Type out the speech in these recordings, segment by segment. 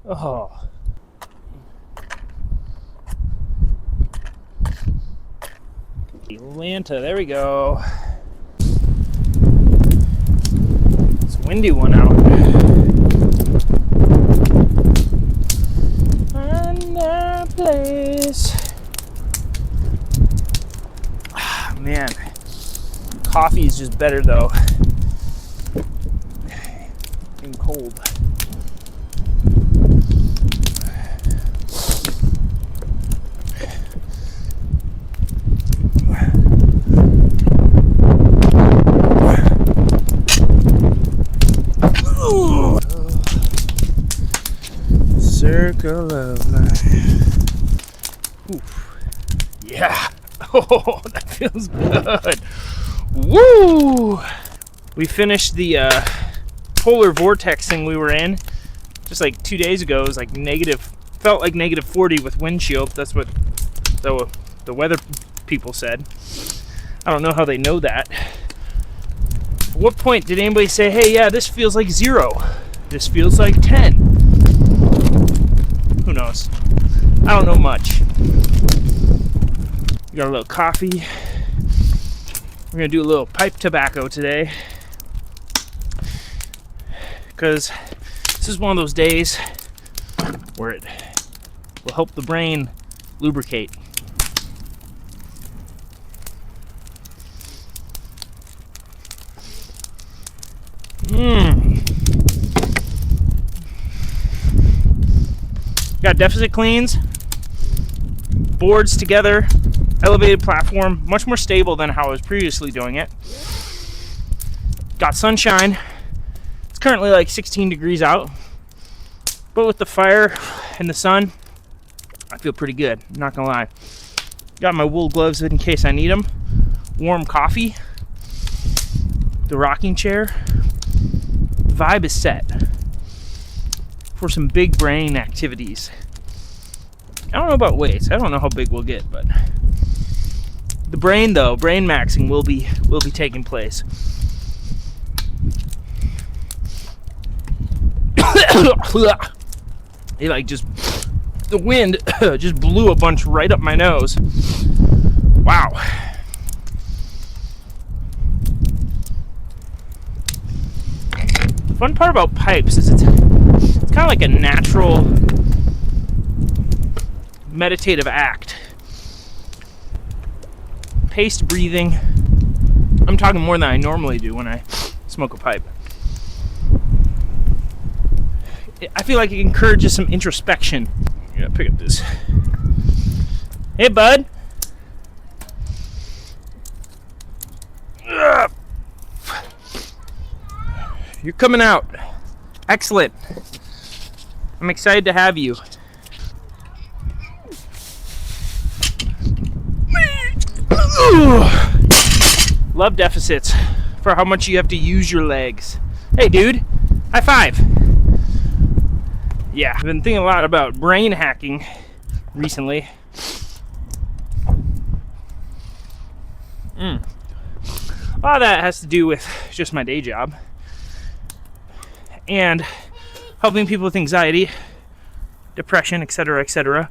Oh. Atlanta, there we go. It's a windy one out. Find a place. Ah, man. Coffee is just better though. And cold. Circle of life. Oof. Yeah. Oh, that feels good. Woo! We finished the polar vortex thing we were in just like 2 days ago. It was like felt like negative 40 with wind chill. That's what the weather people said. I don't know how they know that. At what point did anybody say, hey, yeah, this feels like 0? This feels like 10? Who knows? I don't know much. We got a little coffee. We're gonna do a little pipe tobacco today because this is one of those days where it will help the brain lubricate. Got deficit cleans, boards together, elevated platform, much more stable than how I was previously doing it. Got sunshine. It's currently like 16 degrees out, but with the fire and the sun, I feel pretty good, not gonna lie. Got my wool gloves in case I need them. Warm coffee, the rocking chair. Vibe is set for some big brain activities. I don't know about weights. I don't know how big we'll get, but the brain though, brain maxing will be taking place. It like just the wind just blew a bunch right up my nose. Wow. The fun part about pipes is it's kind of like a natural meditative act. Paced breathing. I'm talking more than I normally do when I smoke a pipe. I feel like it encourages some introspection. I gotta pick up this. Hey, bud. Ugh. You're coming out. Excellent. I'm excited to have you. Love deficits for how much you have to use your legs. Hey, dude. High five. Yeah, I've been thinking a lot about brain hacking recently. A lot of that has to do with just my day job and helping people with anxiety, depression, etc., etc.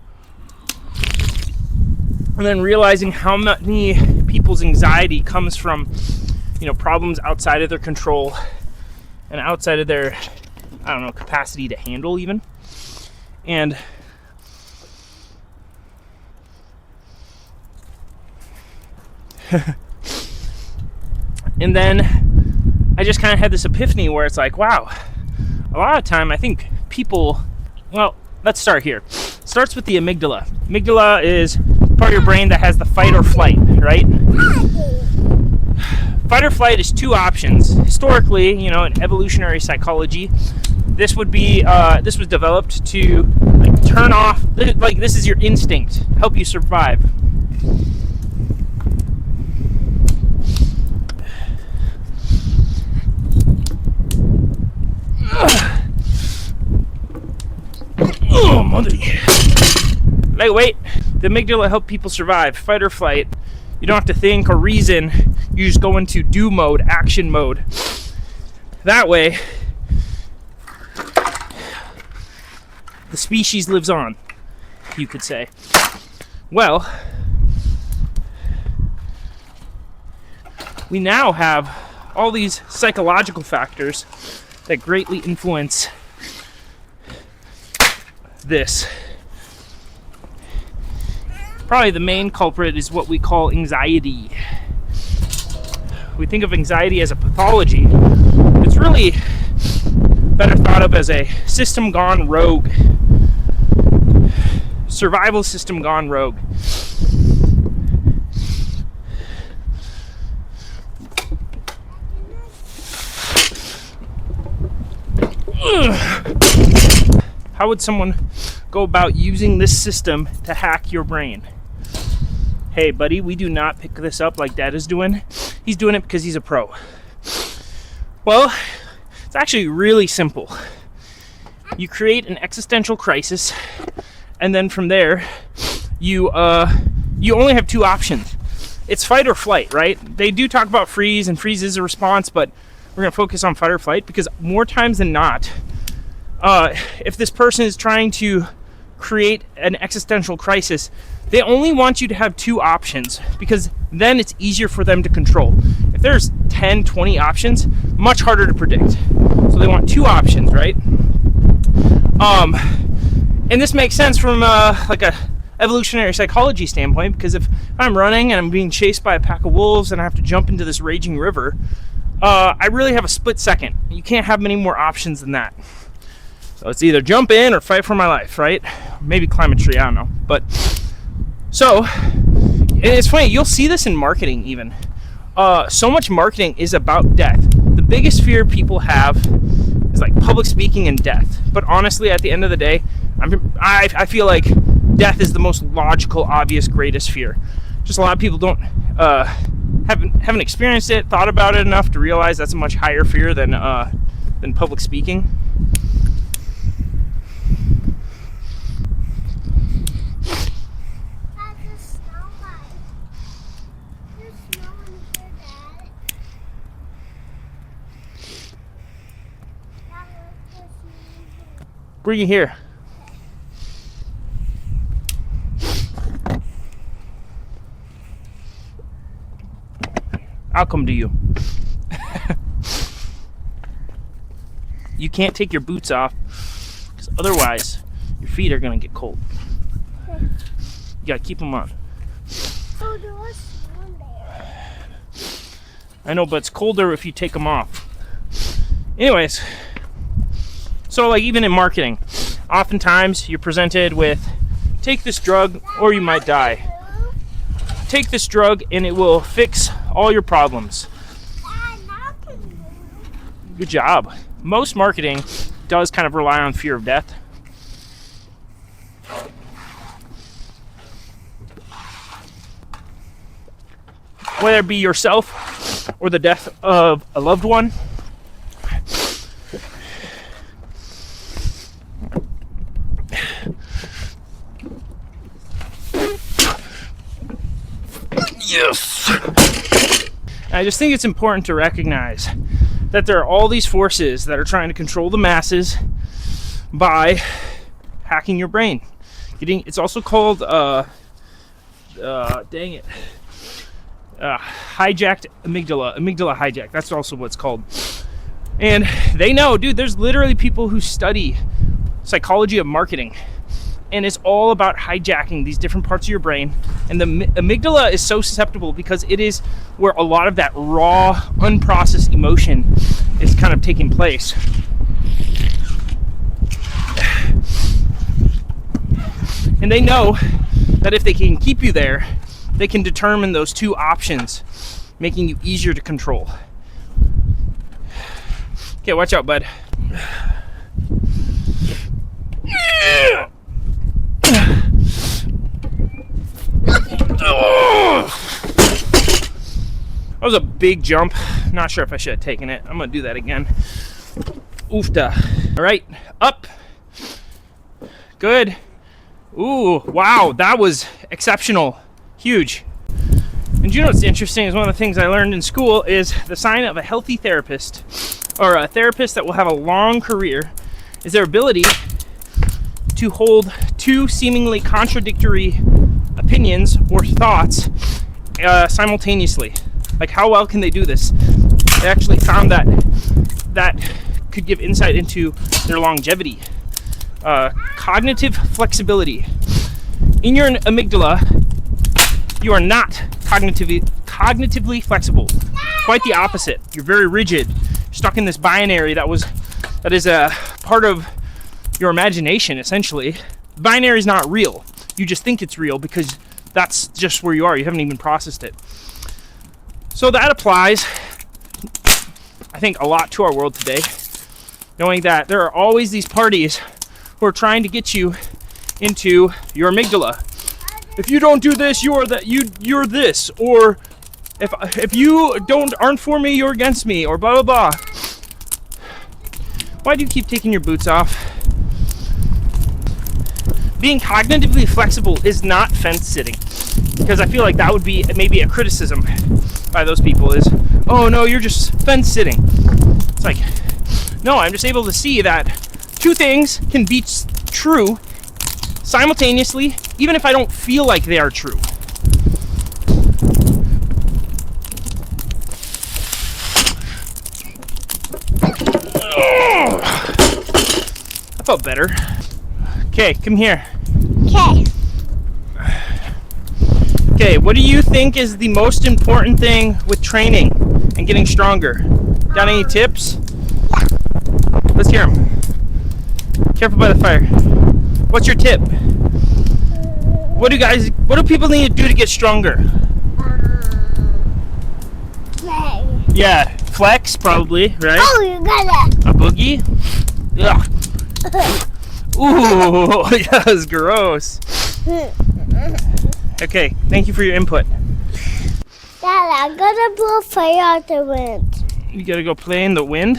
And then realizing how many people's anxiety comes from, problems outside of their control and outside of their, capacity to handle even. And and then I just kind of had this epiphany where it's like, wow, a lot of time I think people, let's start here. It starts with the amygdala. Amygdala is part of your brain that has the fight or flight, right? Fight or flight is two options. Historically, in evolutionary psychology, this was developed to turn off, this is your instinct, help you survive. Oh, mother. Lightweight. The amygdala help people survive. Fight or flight. You don't have to think or reason. You just go into do mode, action mode. That way, the species lives on, you could say. Well, we now have all these psychological factors that greatly influence this. Probably the main culprit is what we call anxiety. We think of anxiety as a pathology. It's really better thought of as a system gone rogue. Survival system gone rogue. How would someone go about using this system to hack your brain? Hey buddy, we do not pick this up like Dad is doing. He's doing it because he's a pro. Well, it's actually really simple. You create an existential crisis, and then from there, you only have two options. It's fight or flight, right? They do talk about freeze, and freeze is a response, but we're gonna focus on fight or flight because more times than not, if this person is trying to create an existential crisis, they only want you to have two options because then it's easier for them to control. If there's 10, 20 options, much harder to predict. So they want two options, right? And this makes sense from like a evolutionary psychology standpoint, because if I'm running and I'm being chased by a pack of wolves and I have to jump into this raging river, I really have a split second. You can't have many more options than that. So it's either jump in or fight for my life, right? Maybe climb a tree, I don't know. But so, and it's funny, you'll see this in marketing even. So much marketing is about death. The biggest fear people have is like public speaking and death. But honestly, at the end of the day, I feel like death is the most logical, obvious, greatest fear. Just a lot of people don't haven't experienced it, thought about it enough to realize that's a much higher fear than public speaking. Bring it here. I'll come to you. You can't take your boots off, because otherwise your feet are going to get cold. You got to keep them on. Oh, there was one there. I know, but it's colder if you take them off. Anyways, so like even in marketing, oftentimes you're presented with, take this drug or you might die. Take this drug and it will fix all your problems. Good job. Most marketing does kind of rely on fear of death. Whether it be yourself or the death of a loved one. Yes! I just think it's important to recognize that there are all these forces that are trying to control the masses by hacking your brain. It's also called, hijacked amygdala hijack. That's also what it's called. And they know, dude, there's literally people who study psychology of marketing, and it's all about hijacking these different parts of your brain. And the amygdala is so susceptible because it is where a lot of that raw, unprocessed emotion is kind of taking place. And they know that if they can keep you there, they can determine those two options, making you easier to control. Okay, watch out, bud. That was a big jump. Not sure if I should have taken it. I'm gonna do that again. Oofta. All right, up. Good. Ooh, wow, that was exceptional. Huge. And you know what's interesting is one of the things I learned in school is the sign of a healthy therapist, or a therapist that will have a long career, is their ability to hold two seemingly contradictory opinions or thoughts simultaneously. Like, how well can they do this? They actually found that could give insight into their longevity. Cognitive flexibility. In your amygdala, you are not cognitively flexible. Quite the opposite. You're very rigid. You're stuck in this binary that is a part of your imagination, essentially. Binary is not real. You just think it's real because that's just where you are. You haven't even processed it. So that applies, I think, a lot to our world today. Knowing that there are always these parties who are trying to get you into your amygdala. If you don't do this, you're this, or if you aren't for me, you're against me, or blah blah blah. Why do you keep taking your boots off? Being cognitively flexible is not fence sitting, because I feel like that would be maybe a criticism by those people is, oh no, you're just fence sitting. It's like, no, I'm just able to see that two things can be true simultaneously, even if I don't feel like they are true. I felt better. Okay, come here. Okay. Okay, what do you think is the most important thing with training and getting stronger? Got any tips? Let's hear them. Careful by the fire. What's your tip? What do people need to do to get stronger? Play. Yeah, flex probably, right? Oh, you got it. A boogie? Ugh. Ooh, that was gross. Okay, thank you for your input. Dad, I'm gonna blow fire out the wind. You gotta go play in the wind?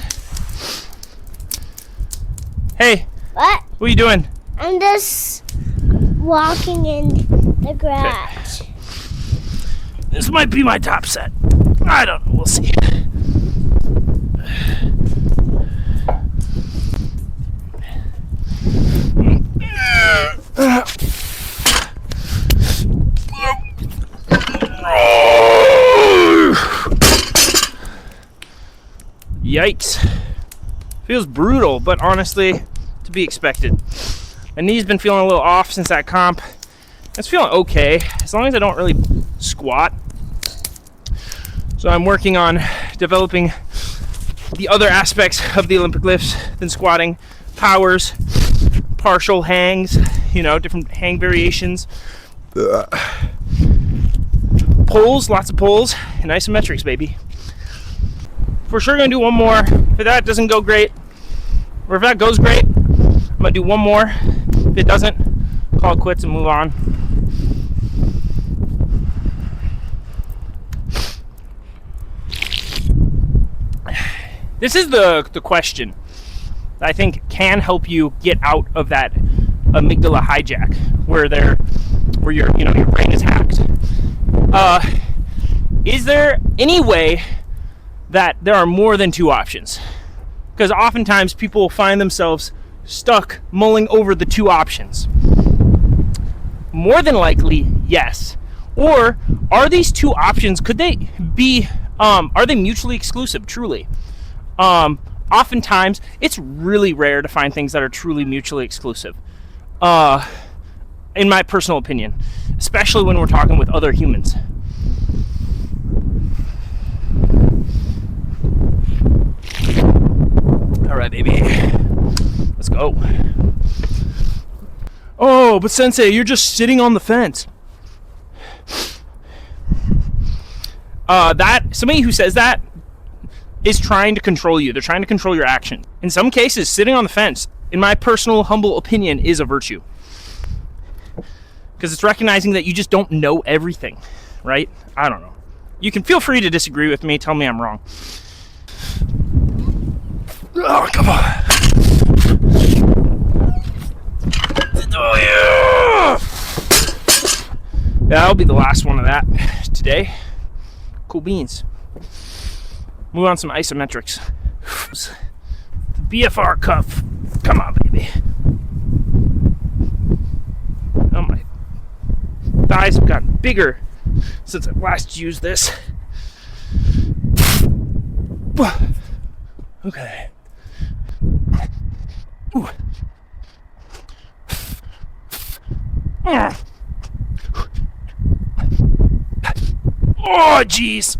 Hey, What? what are you doing? I'm just walking in the garage. This might be my top set. I don't know, we'll see. Yikes. Feels brutal, but honestly, to be expected. My knee's been feeling a little off since that comp. It's feeling okay, as long as I don't really squat. So I'm working on developing the other aspects of the Olympic lifts than squatting. Powers, partial hangs, different hang variations. Pulls, lots of pulls, and isometrics, baby. For sure gonna do one more. If that doesn't go great, or if that goes great, I'm gonna do one more. If it doesn't, call it quits and move on. This is the question that I think can help you get out of that amygdala hijack where your brain is hacked. Is there any way that there are more than two options? Because oftentimes people find themselves stuck mulling over the two options. More than likely, yes. Or are these two options, could they be, are they mutually exclusive, truly? Oftentimes, it's really rare to find things that are truly mutually exclusive. In my personal opinion, especially when we're talking with other humans. All right, baby, let's go. Oh, but Sensei, you're just sitting on the fence. Somebody who says that is trying to control you. They're trying to control your action. In some cases, sitting on the fence, in my personal humble opinion, is a virtue. Because it's recognizing that you just don't know everything, right? I don't know. You can feel free to disagree with me. Tell me I'm wrong. Oh, come on. Oh, yeah. That'll be the last one of that today. Cool beans. Move on some isometrics. The BFR cuff. Come on, baby. thighs have gotten bigger since I last used this. Okay. Ooh. Oh, jeez.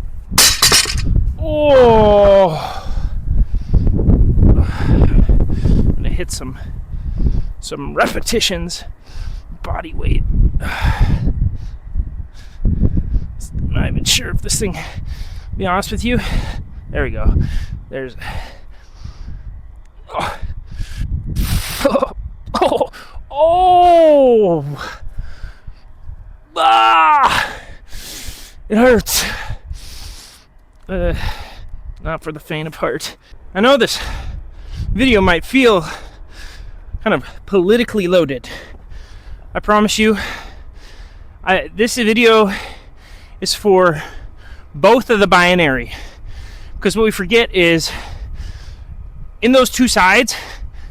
Oh. I'm gonna hit some repetitions. Body weight. I'm not even sure if this thing, to be honest with you. There we go. There's. Oh. Oh. Oh. Ah. It hurts. Not for the faint of heart. I know this video might feel kind of politically loaded. I promise you, this video is for both of the binary. Because what we forget is, in those two sides,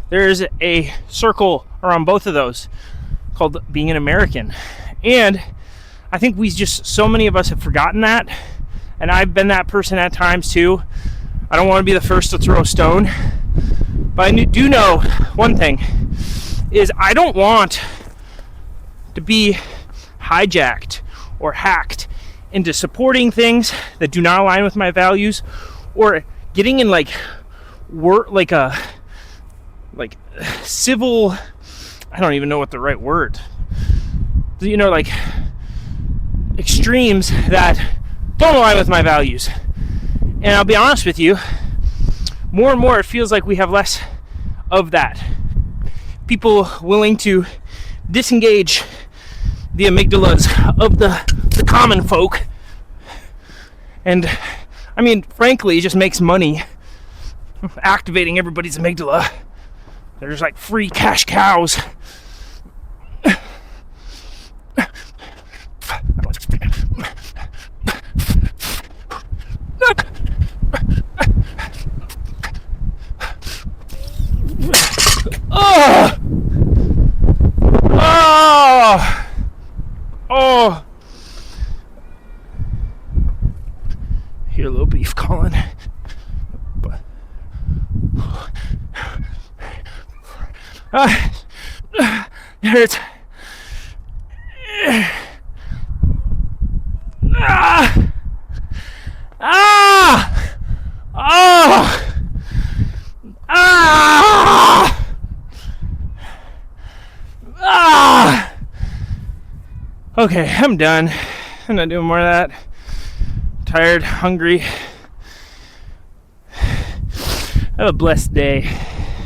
there's a circle around both of those called being an American. And I think so many of us have forgotten that. And I've been that person at times too. I don't want to be the first to throw a stone. But I do know one thing, is I don't want to be hijacked or hacked into supporting things that do not align with my values, or getting in civil, I don't even know what the right word, extremes that don't align with my values. And I'll be honest with you, more and more it feels like we have less of that. People willing to disengage the amygdalas of the common folk. And I mean, frankly, it just makes money activating everybody's amygdala. They're just like free cash cows. Oh! Oh! Oh! Hear a little beef calling. It hurts. Ah! Ah! Oh! Ah! Ah! Okay, I'm done. I'm not doing more of that. Tired, hungry. Have a blessed day.